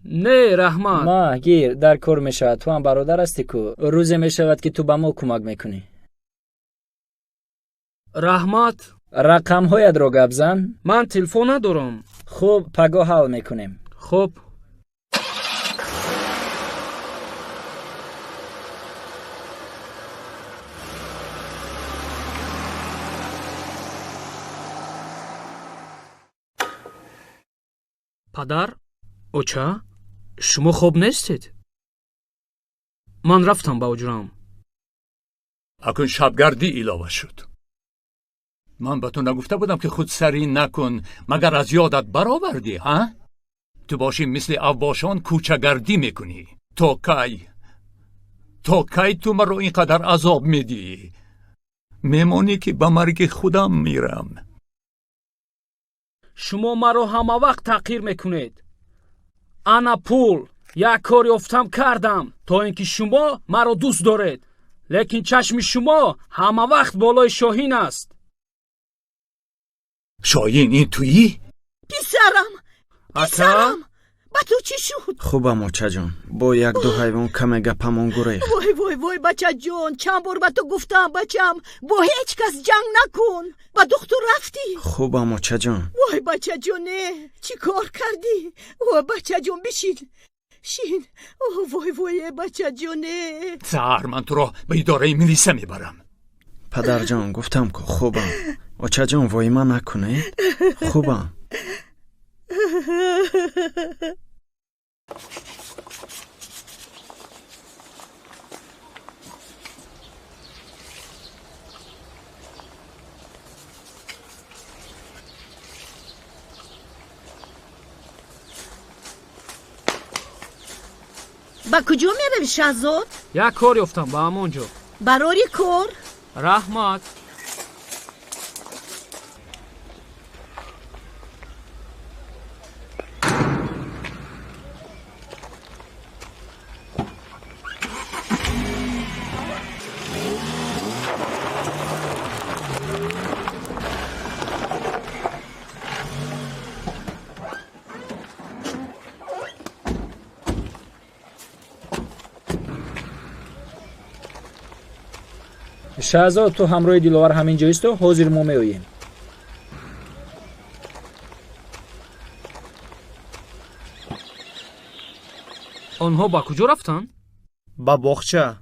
نه رحمت. ما گیر در کار میشود. تو هم برادر هستی کو. روزی میشود که تو به ما کمک میکنی. رحمت. رقم هایت رو گپ زن. من تلفن ندارم. خوب پگاه حل میکنیم. خب. پدر، اوچا، شما خوب نیستید؟ من رفتم با اجرام. اکنون شبگردی علاوه شد. من به تو نگفته بودم که خودسری نکن مگر از یادت برآوردی ها؟ تو باشی مثل اوباشان کوچه‌گردی میکنی. تا کی تو مرا اینقدر عذاب میدی؟ میمونی که به مرگ خودم میرم. شما مرا همه وقت تحقیر میکنید. انا پول یک کار یافتم کردم تا اینکه شما مرا دوست دارید. لیکن چشم شما همه وقت بالای شاهین است. شاهین این تویی؟ پسرم با تو چی شد؟ خوبم اوچا جان. با یک دو حیوان کم گپمون گریخت. وای بچه جان، چند بار به تو گفتم بچم با هیچ کس جنگ نکن. با دکتر رفتی؟ خوبم اوچا جان. وای بچه جانه چی کار کردی؟ وای بچه جان بشین. وای بچه جانه. سهر من تو را به اداره میلیسه میبرم. پدر جان گفتم که خوبم. اوچا جان وای من نکنه. خوبم. با کجا میروی شهزاد؟ یک کار یافتم با همونجا. برای کار؟ رحمت. شهزاد تو همراه دیلوار همین جایست و حاضر ما میاییم. آنها با کجا رفتن؟ با باغچه.